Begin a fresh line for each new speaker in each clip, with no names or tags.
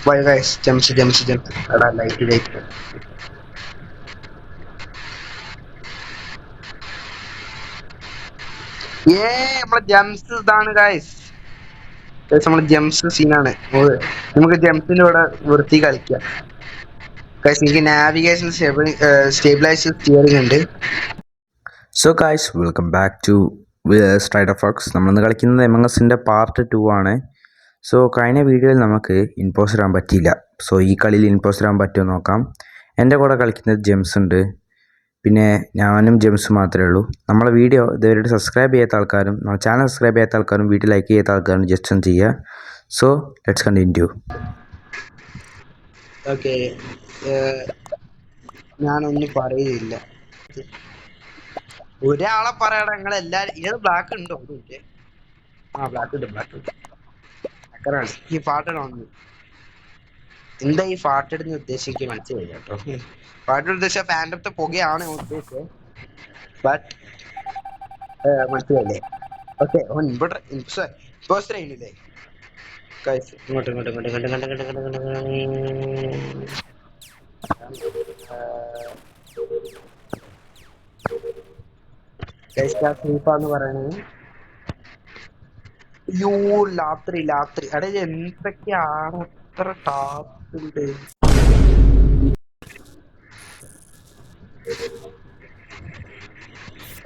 Why guys? Jumps. എടാ light നമ്മളെ ജംസ് ഇതാണ് ഗൈസ്. നമ്മളെ ജംസ് സീനാണ്. നമുക്ക് ജംസിന്റെ ഇവിടെ വൃത്തി കളിക്കാം ഗൈസ്. എനിക്ക് നാവിഗേഷൻ സ്റ്റേബിലൈസ് സ്റ്റിയറിംഗ് ഉണ്ട്.
So guys, welcome back to Strider Fox. നമ്മളിന്ന് കളിക്കുന്നത് എമംഗ് അസിൻ്റെ പാർട്ട് 2 ആണ്. സോ കഴിഞ്ഞ വീഡിയോയിൽ നമുക്ക് ഇമ്പോസ്റ്റർ ആകാൻ പറ്റിയില്ല. സോ ഈ കളിയിൽ ഇമ്പോസ്റ്റർ ആകാൻ പറ്റുമോ നോക്കാം. എൻ്റെ കൂടെ കളിക്കുന്നത് ജെംസ് ഉണ്ട്, പിന്നെ ഞാനും ജെംസ് മാത്രമേ ഉള്ളൂ. നമ്മളെ വീഡിയോ ഇതുവരെ സബ്സ്ക്രൈബ് ചെയ്യാത്ത ആൾക്കാരും നമ്മുടെ ചാനൽ സബ്സ്ക്രൈബ് ചെയ്യാത്ത ആൾക്കാരും വീഡിയോ ലൈക്ക് ചെയ്യാത്ത ആൾക്കാരും ജസ്റ്റ് ഒന്ന് ചെയ്യുക. So let's continue.
ഓക്കെ, ഞാനൊന്നും പറയുന്നില്ല. ഒരാളെ പറയടാ. നിങ്ങൾ എല്ലാരും ഏത് ബ്ലാക്ക് ഉണ്ടോ? ബ്ലാക്ക് ഉണ്ട്. ഈ പാട്ടിടാണ്. എന്താ ഈ പാട്ടിടുന്ന ഉദ്ദേശിക്ക് മനസ്സിലായി കേട്ടോ. പാട്ടിന് ഉദ്ദേശിച്ച ഫാൻഡത്തെ പുകയാണ് ഉദ്ദേശിച്ചത്. ബട്ട് മനസ്സിലായില്ലേ? ഓക്കെ, ഇമ്പോസ്റ്റർ ചെയ്യുന്നില്ലേ? ഇങ്ങോട്ട് സീഫാന്ന് പറയണത്. യോ രാത്രി അവിടെ എന്തൊക്കെയാണ് എത്ര ടാസ്ക് ഉണ്ട്.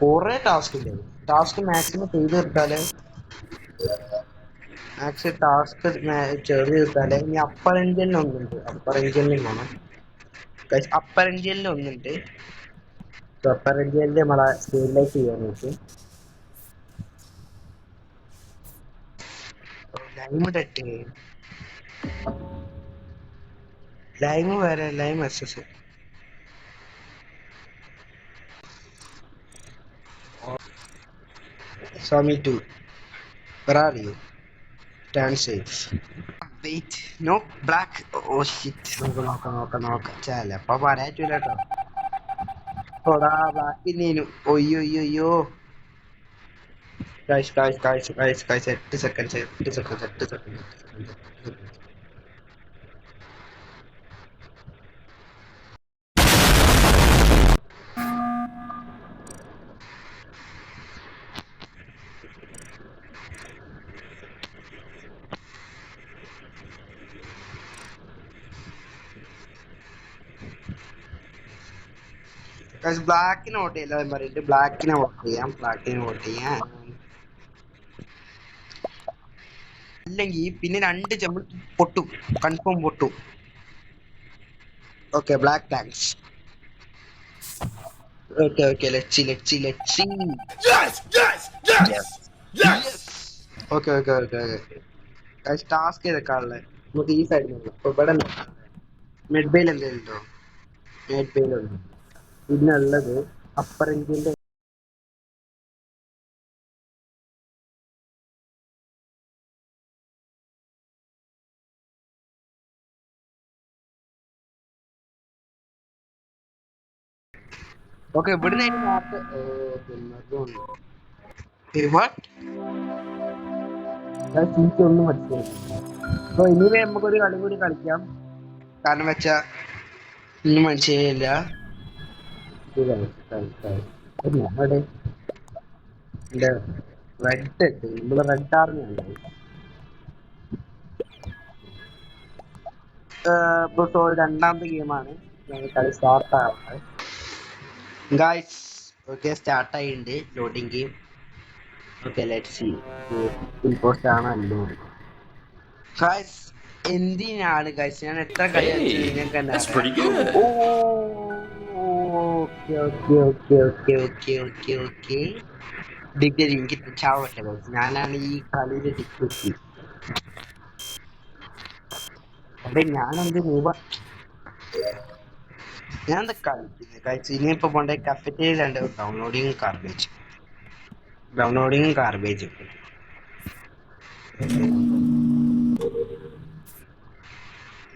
കൊറേ ടാസ്ക് ഉണ്ട്. ടാസ്ക് മാക്സിമം ചെയ്ത് തീർത്താല് ടാസ്ക് ചെറിയ തീർത്താല് ഇനി അപ്പർ എഞ്ചിനിൽ ഒന്നുണ്ട്. അപ്പർ എഞ്ചിനിൽ വേണം. അപ്പർ എഞ്ചിനിൽ ഒന്നുണ്ട്. അപ്പർ എഞ്ചിനിൽ നമ്മളെ സ്റ്റേബിലൈസ് ചെയ്യാൻ നോക്കി. ലൈമ് വേറെ, lime S Swami 2. Where are you? Stand safe. Wait, no black. Oh shit. നോക്കാം. ചെലപ്പോ പറയാൻ പറ്റൂല കേട്ടോ. ഓടാ ബ്ലാക്ക് നീനു. ഒയ്യോ. Guys. 8 seconds. ബ്ലാക്കിന് വോട്ട് ചെയ്യില്ല പറഞ്ഞിട്ട് ബ്ലാക്കിനെ വോട്ട് ചെയ്യാം. അല്ലെങ്കിൽ പിന്നെ 2 ചെമ്പ് പൊട്ടും, കൺഫേം പൊട്ടും. Okay, black thanks. Okay let's see. Okay task ചെയ്തൊക്കെ നമുക്ക് ഈ സൈഡിൽ നിന്ന് ഇവിടെ മിഡ് ബെയിൽ എന്തെങ്കിലും ഉണ്ടോ? മിഡ് ബെയിൽ ഉണ്ട്. പിന്നുള്ളത് അപ്പർ എഞ്ചിന്റെ ഓക്കെ. ഇവിടുന്ന് നേരത്തെ ഒന്നും മനസ്സിലായി. അപ്പൊ ഇനിവേ നമുക്കൊരു കളി കൂടി കളിക്കാം. കാരണം വെച്ചാ ഒന്നും മനസ്സിലായില്ല. നമ്മുടെ റെഡ് ആർമിയാണ്. ഇപ്പൊ രണ്ടാമത്തെ ഗെയിമാണ് കളി സ്റ്റാർട്ട് ആവുന്നത്. ഗായ്സ് ഓക്കെ, സ്റ്റാർട്ട് ആയിട്ടുണ്ട് loading game. Okay let's see. ഇമ്പോസ്റ്റ് ആണോ അല്ലോ ഗായ്സ്? എന്തിനാണ് ഗായ്സ് ഞാൻ എത്ര കളി കളിച്ചു നിങ്ങൾക്ക് തന്നെ? ഓക്കെ ഡിഗ്രി എനിക്ക് ചാവട്ടെ ഗായ്സ്. ഞാനാണ് ഈ കളിയിലെ ഡിഗ്രി. അപ്പൊ ഞാനെന്ത് രൂപ ഞാൻ എന്താ കളിക്കുന്നത് ഗായ്സ്? ഇനിയിപ്പോ പോണ്ടേ കഫറ്റേരിയയിലുണ്ട്. Downloading garbage.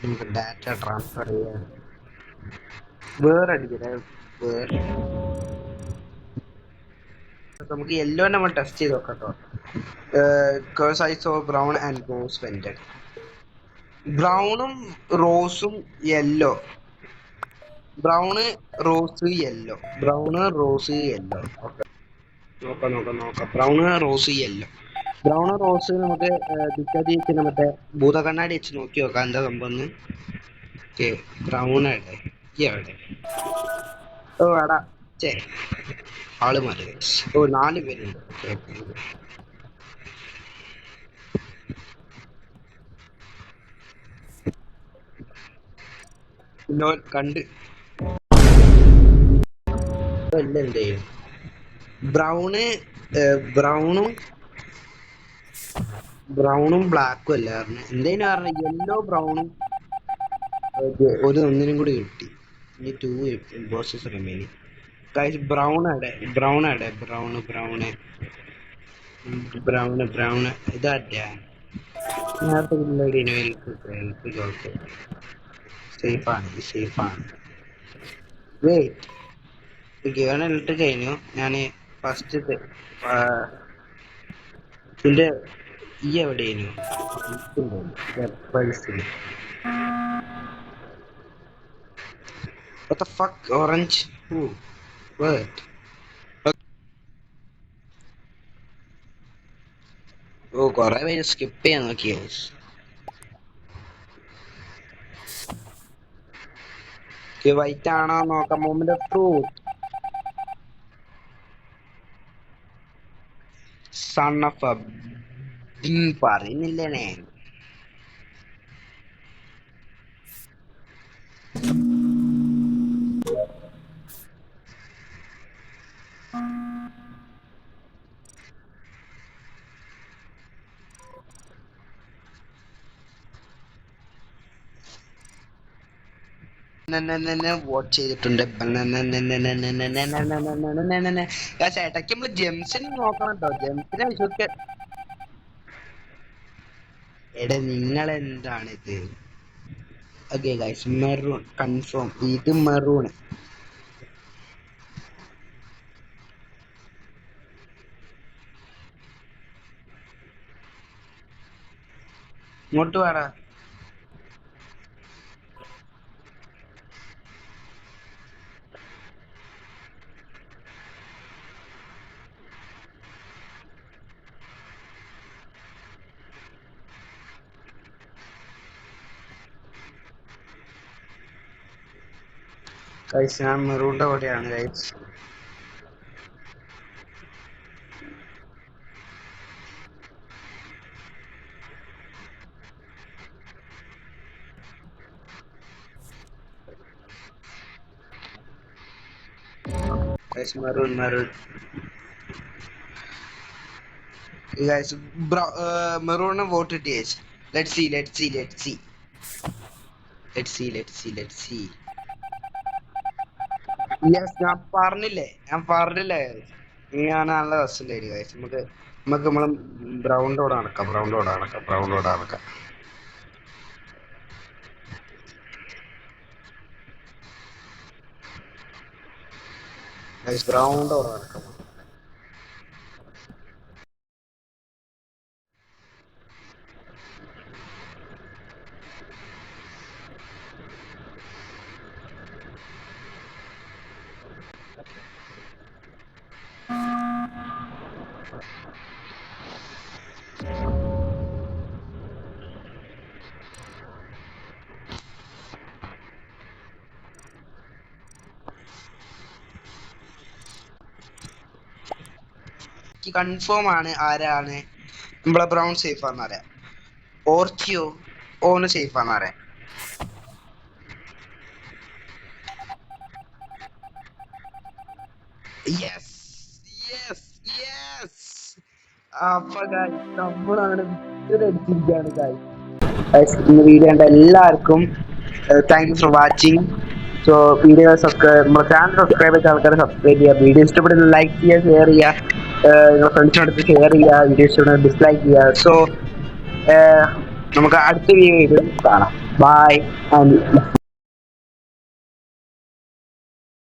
നമുക്ക് ഡാറ്റ ട്രാൻസ്ഫർ ചെയ്യാൻ വേറെ അടിക്കട്ടെ. നമുക്ക് യെല്ലോ നമ്മൾ ടെസ്റ്റ് ചെയ്ത് നോക്കാം കേട്ടോ. Size of brown and goes vented. ബ്രൗണും റോസും yellow. Brown rose yellow. Brown rose yellow. നോക്കാം. Brown rose yellow. Brown rose നമുക്ക് പിക്കതി വെച്ച് മറ്റേ ഭൂതകണ്ണാടി വെച്ച് നോക്കി നോക്കാം എന്താ സംഭവം. ബ്രൗൺ എവിടെ ഓ എടാ ചേ ആള് മാറി. ഓ 4 പേരുണ്ട്. കണ്ട് എന്തേ ബ്രൗണ് ബ്രൗണും ബ്ലാക്കും അല്ലായിരുന്നു എന്തേലും പറഞ്ഞ യെല്ലോ ബ്രൗണും ഒന്നിനും കൂടി കിട്ടി. ഇനി 2 ഇമ്പോസ്റ്റേഴ്സ് റിമൈനിങ്. ഗൈസ് ബ്രൗണ് ഇതാ നേരത്തെ സേഫാണ്. വെയിറ്റ് ഗിവൺ ഇട്ട് കഴിഞ്ഞു. ഞാന് ഫസ്റ്റ് ഇതിന്റെ ഈ എവിടെയായിരുന്നു What the fuck orange? Ooh, what? ഓ കൊറേ പേര് സ്കിപ്പ് ചെയ്യാൻ നോക്കിയ. വൈറ്റ് ആണോ നോക്കാം. Moment of truth. Son of പറയുന്നില്ലേ. വോട്ട് ചെയ്തിട്ടുണ്ട്. ഇടയ്ക്ക് നമ്മള് ജെംസിന് നോക്കണം കേട്ടോ. ജെംസിനെ വിശ്വസിക്ക. എടാ നിങ്ങളെന്താണിത്? Okay guys maroon confirm. ഇത് മെറൂൺ. ഇങ്ങോട്ട് വേടാ. ഗൈസ് ഞാൻ മെറൂണിന്റെ കൂടെയാണ് ഗൈസ്. മെറൂൺ ഗൈസ് മെറൂണിന് വോട്ട് കിട്ടി ഗൈസ്. Let's see. യെസ് ഞാൻ പറഞ്ഞില്ലേ ഞാൻ നല്ല രസമില്ലായിരുന്നു ഗൈസ്. നമുക്ക് നമ്മള് ബ്രൗണിനോട് നടക്കാം. ഗൈസ് ബ്രൗണിനോട് നടക്കാം. കൺഫേം ആണ് ആരാണ് നമ്മളെ ബ്രൗൺ സേഫ് ആണെന്ന് അറിയാം. ഓർച്ചിയോ ഓന് സേഫ് ആണെന്ന് അറിയാം. അപ്പൊ നമ്മളാണ് വീഡിയോ കണ്ട എല്ലാവർക്കും thank you for watching. So video നമ്മുടെ ചാനൽ സബ്സ്ക്രൈബ് ചെയ്ത ആൾക്കാർ സബ്സ്ക്രൈബ് ചെയ്യുക. വീഡിയോ ഇഷ്ടപ്പെടുന്ന ലൈക്ക് ചെയ്യുക, ഷെയർ ചെയ്യുക, നിങ്ങളുടെ ഫ്രണ്ട്സിനടുത്ത് ഷെയർ ചെയ്യുക. വീഡിയോ ഇഷ്ടപ്പെടുന്ന ഡിസ്ലൈക്ക് ചെയ്യുക. സോ നമുക്ക് അടുത്ത വീഡിയോ കാണാം. ബൈ.